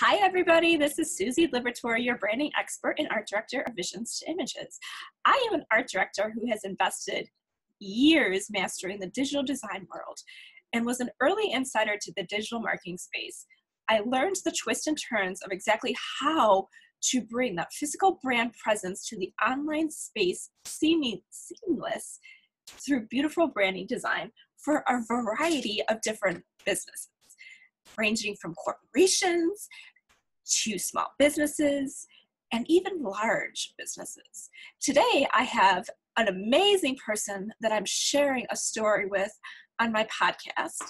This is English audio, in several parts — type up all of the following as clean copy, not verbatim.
Hi, everybody. This is Susie Liberatore, your branding expert and art director of Visions2images. I am an art director who has invested years mastering the digital design world and was an early insider to the digital marketing space. I learned the twists and turns of exactly how to bring that physical brand presence to the online space seamless through beautiful branding design for a variety of different businesses, ranging from corporations to small businesses and even large businesses. Today, I have an amazing person that I'm sharing a story with on my podcast.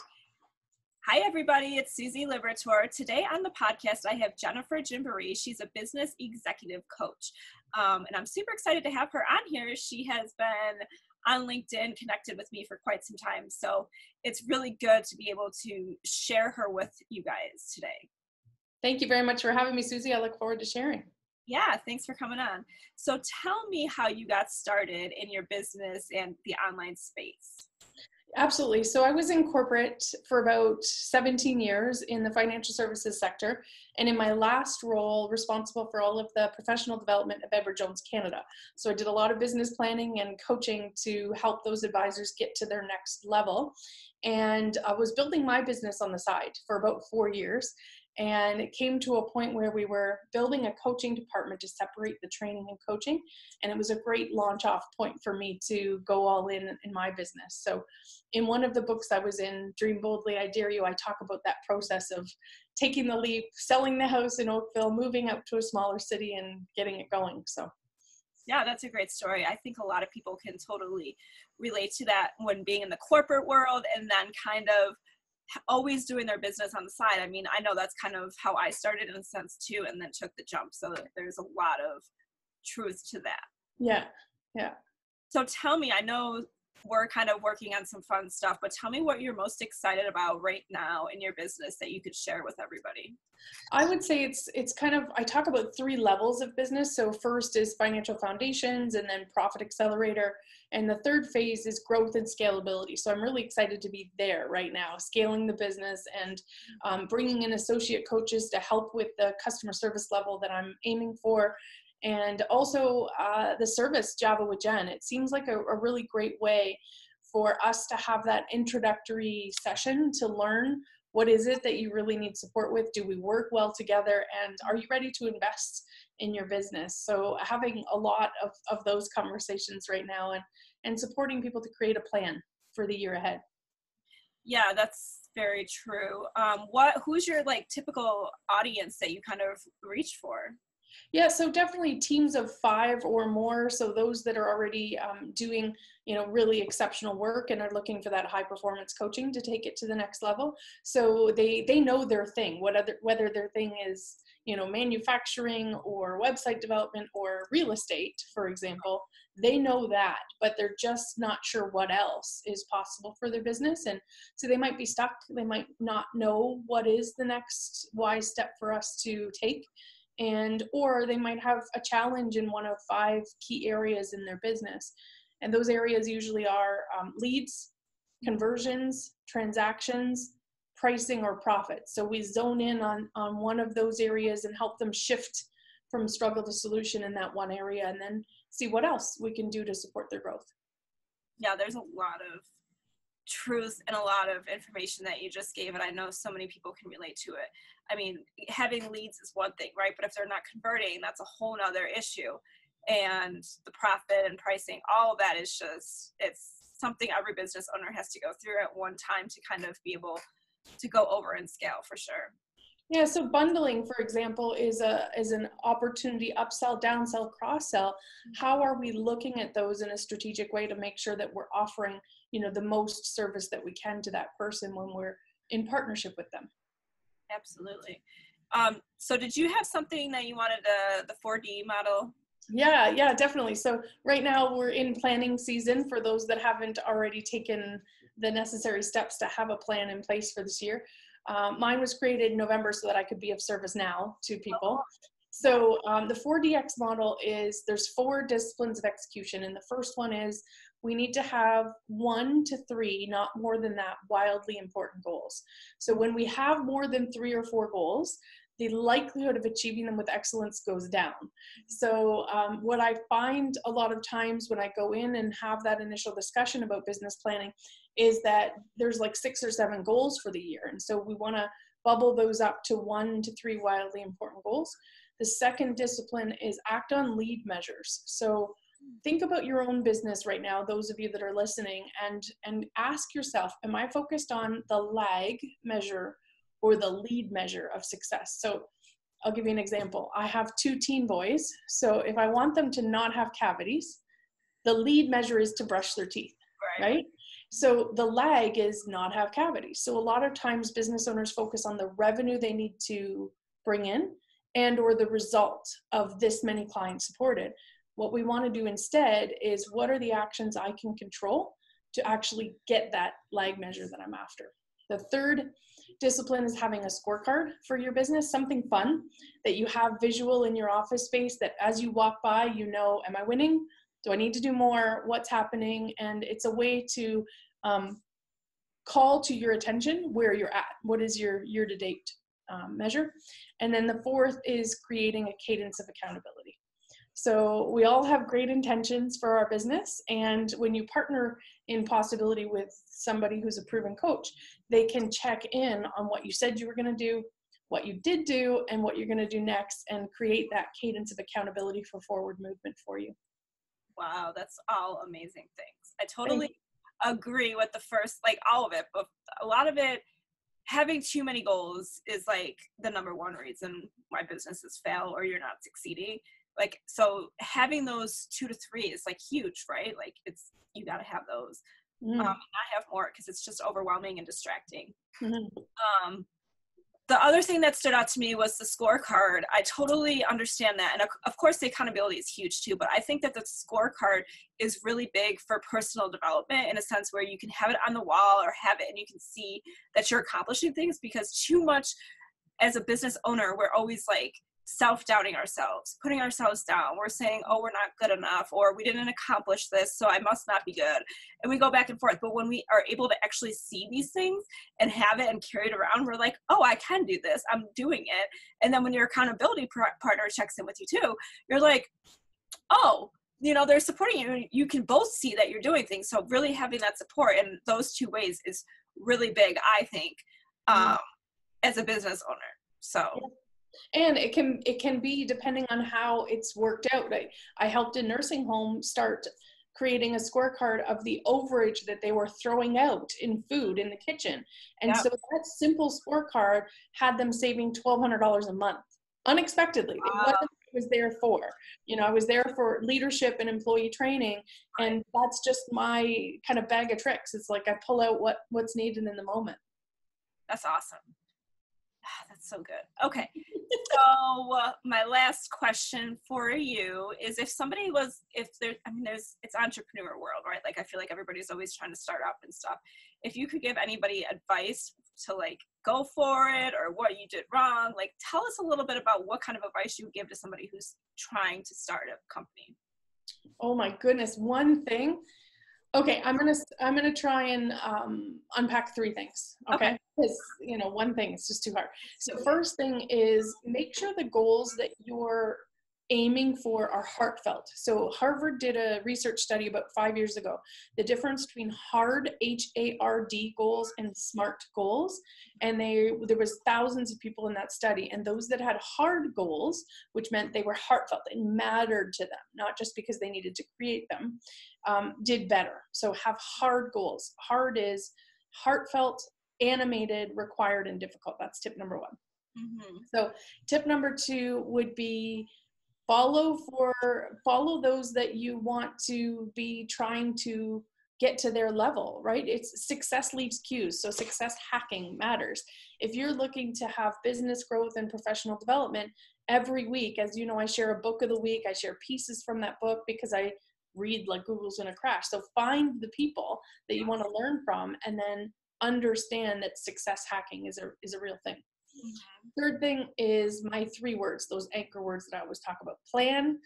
Hi, everybody. It's Susie Liberatore. Today on the podcast, I have Jennifer Jimbere. She's a business executive coach. And I'm super excited to have her on here. She has been on LinkedIn connected with me for quite some time. So it's really good to be able to share her with you guys today. Thank you very much for having me, Susie. I look forward to sharing. Yeah, thanks for coming on. So tell me how you got started in your business and the online space. Absolutely. So I was in corporate for about 17 years in the financial services sector, and in my last role, responsible for all of the professional development of Edward Jones Canada. So I did a lot of business planning and coaching to help those advisors get to their next level. And I was building my business on the side for about 4 years. And it came to a point where we were building a coaching department to separate the training and coaching. And it was a great launch off point for me to go all in my business. So in one of the books I was in, Dream Boldly, I Dare You, I talk about that process of taking the leap, selling the house in Oakville, moving up to a smaller city and getting it going. So yeah, that's a great story. I think a lot of people can totally relate to that when being in the corporate world and then kind of always doing their business on the side. I mean, I know that's kind of how I started in a sense too, and then took the jump. So there's a lot of truth to that. Yeah. So tell me, I know we're kind of working on some fun stuff, but tell me what you're most excited about right now in your business that you could share with everybody. I would say it's kind of, I talk about 3 levels of business. So first is financial foundations, and then profit accelerator. And the third phase is growth and scalability. So I'm really excited to be there right now, scaling the business and bringing in associate coaches to help with the customer service level that I'm aiming for. And also the service Java with Jen. It seems like a really great way for us to have that introductory session to learn what is it that you really need support with? Do we work well together? And are you ready to invest in your business? So having a lot of those conversations right now and supporting people to create a plan for the year ahead. Yeah, that's very true. Who's your typical audience that you kind of reach for? Yeah, so definitely teams of 5 or more. So those that are already doing, really exceptional work and are looking for that high performance coaching to take it to the next level. So they know their thing, whether their thing is, manufacturing or website development or real estate, for example, they know that, but they're just not sure what else is possible for their business. And so they might be stuck. They might not know what is the next wise step for us to take. Or they might have a challenge in one of 5 key areas in their business. And those areas usually are leads, conversions, transactions, pricing, or profit. So we zone in on one of those areas and help them shift from struggle to solution in that one area, and then see what else we can do to support their growth. Yeah, there's a lot of truth and a lot of information that you just gave, and I know so many people can relate to it. I mean, having leads is one thing, right? But if they're not converting, that's a whole nother issue. And the profit and pricing, all of that is it's something every business owner has to go through at one time to kind of be able to go over and scale for sure. Yeah, so bundling, for example, is an opportunity, upsell, downsell, cross-sell. How are we looking at those in a strategic way to make sure that we're offering, the most service that we can to that person when we're in partnership with them? Absolutely. So did you have something that you wanted, the 4D model? Yeah, definitely. So right now we're in planning season for those that haven't already taken the necessary steps to have a plan in place for this year. Mine was created in November so that I could be of service now to people. So the 4DX model is, there's 4 disciplines of execution. And the first one is we need to have 1 to 3, not more than that, wildly important goals. So when we have more than 3 or 4 goals, the likelihood of achieving them with excellence goes down. So what I find a lot of times when I go in and have that initial discussion about business planning is that there's like 6 or 7 goals for the year. And so we want to bubble those up to 1 to 3 wildly important goals. The second discipline is act on lead measures. So think about your own business right now, those of you that are listening, and ask yourself, am I focused on the lag measure or the lead measure of success? So I'll give you an example. I have 2 teen boys. So if I want them to not have cavities, the lead measure is to brush their teeth, right? So the lag is not have cavities. So a lot of times business owners focus on the revenue they need to bring in and or the result of this many clients supported. What we want to do instead is, what are the actions I can control to actually get that lag measure that I'm after? The third discipline is having a scorecard for your business, something fun that you have visual in your office space that as you walk by, you know, am I winning? Do I need to do more? What's happening? And it's a way to call to your attention where you're at. What is your year-to-date measure? And then the fourth is creating a cadence of accountability. So we all have great intentions for our business. And when you partner in possibility with somebody who's a proven coach, they can check in on what you said you were going to do, what you did do, and what you're going to do next, and create that cadence of accountability for forward movement for you. Wow, that's all amazing things. I totally agree with the first, like all of it, but a lot of it, having too many goals is like the number one reason why businesses fail or you're not succeeding. Like, so having those 2 to 3 is like huge, right? Like it's, you got to have those, not have more, because it's just overwhelming and distracting. The other thing that stood out to me was the scorecard. I totally understand that. And of course the accountability is huge too, but I think that the scorecard is really big for personal development in a sense where you can have it on the wall or have it and you can see that you're accomplishing things, because too much as a business owner, we're always like self-doubting ourselves, putting ourselves down. We're saying, oh, we're not good enough, or we didn't accomplish this, so I must not be good. And we go back and forth. But when we are able to actually see these things and have it and carry it around, we're like, oh, I can do this. I'm doing it. And then when your accountability partner checks in with you too, you're like, oh, you know, they're supporting you. You can both see that you're doing things. So really having that support in those 2 ways is really big, I think, as a business owner. So. And it can be depending on how it's worked out. I helped a nursing home start creating a scorecard of the overage that they were throwing out in food in the kitchen. And so that simple scorecard had them saving $1,200 a month, unexpectedly. It wasn't what I was there for. You know, I was there for leadership and employee training, and that's just my kind of bag of tricks. It's like I pull out what's needed in the moment. That's awesome. That's so good. Okay. So my last question for you is, if somebody was, it's entrepreneur world, right? Like I feel like everybody's always trying to start up and stuff. If you could give anybody advice to like go for it or what you did wrong, like tell us a little bit about what kind of advice you would give to somebody who's trying to start a company. Oh my goodness. One thing. Okay, I'm gonna try and unpack 3 things. Okay, because you know, one thing is just too hard. So first thing is, make sure the goals that you're aiming for are heartfelt. So Harvard did a research study about 5 years ago, the difference between hard, HARD goals and SMART goals. And there was thousands of people in that study, and those that had hard goals, which meant they were heartfelt and mattered to them, not just because they needed to create them, did better. So have hard goals. Hard is heartfelt, animated, required, and difficult. That's tip number 1. So tip number 2 would be follow those that you want to be trying to get to their level, right? It's success leaves cues. So success hacking matters. If you're looking to have business growth and professional development every week, as you know, I share a book of the week. I share pieces from that book because I read like Google's gonna crash. So find the people that you want to learn from, and then understand that success hacking is a real thing. Third thing is my 3 words, those anchor words that I always talk about: plan,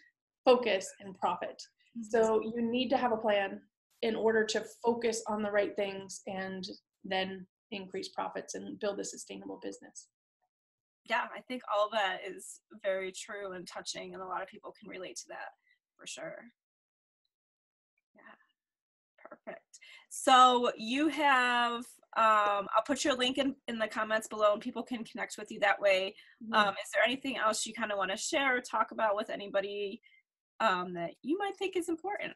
focus, and profit. So you need to have a plan in order to focus on the right things and then increase profits and build a sustainable business. Yeah, I think all of that is very true and touching, and a lot of people can relate to that for sure. Yeah, perfect. So you have, I'll put your link in the comments below and people can connect with you that way. Is there anything else you kind of want to share or talk about with anybody that you might think is important?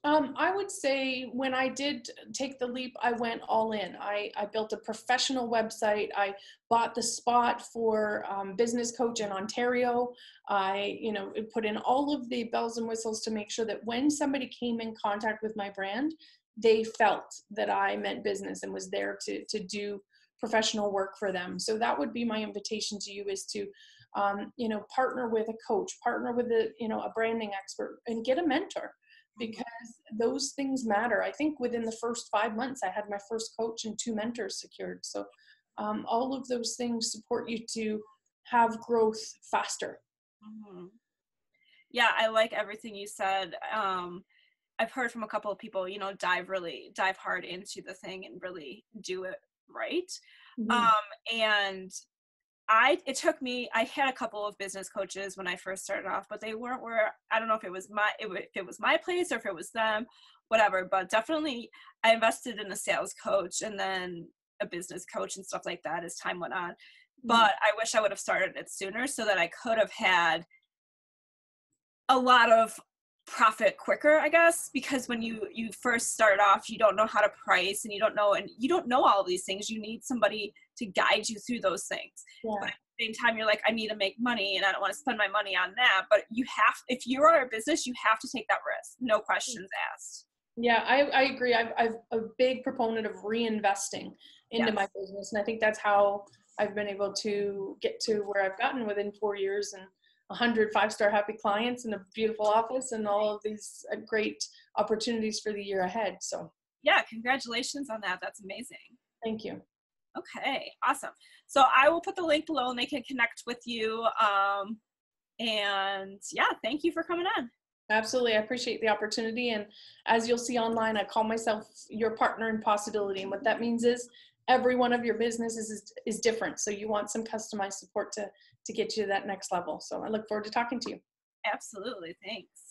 I would say when I did take the leap, I went all in. I built a professional website. I bought the spot for business coach in Ontario. I, put in all of the bells and whistles to make sure that when somebody came in contact with my brand, they felt that I meant business and was there to do professional work for them. So that would be my invitation to you, is to partner with a coach, partner with a branding expert, and get a mentor, because those things matter. I think within the first 5 months, I had my first coach and 2 mentors secured. So all of those things support you to have growth faster. Mm-hmm. Yeah, I like everything you said. I've heard from a couple of people, dive hard into the thing and really do it right. Mm-hmm. And I had a couple of business coaches when I first started off, but they weren't where, I don't know if it was my place or if it was them, whatever, but definitely I invested in a sales coach and then a business coach and stuff like that as time went on. But I wish I would have started it sooner so that I could have had a lot of profit quicker, I guess, because when you first start off, you don't know how to price and you don't know all of these things. You need somebody to guide you through those things. Yeah. But at the same time, you're like, I need to make money and I don't want to spend my money on that. But if you are a business, you have to take that risk. No questions asked. Yeah, I agree. I'm a big proponent of reinvesting into my business. And I think that's how I've been able to get to where I've gotten within 4 years, and 100 5-star happy clients and a beautiful office and all of these great opportunities for the year ahead. So yeah, congratulations on that. That's amazing. Thank you. Okay, awesome. So I will put the link below and they can connect with you. And yeah, thank you for coming on. Absolutely. I appreciate the opportunity. And as you'll see online, I call myself your partner in possibility. And what that means is every one of your businesses is different. So you want some customized support to get you to that next level. So I look forward to talking to you. Absolutely. Thanks.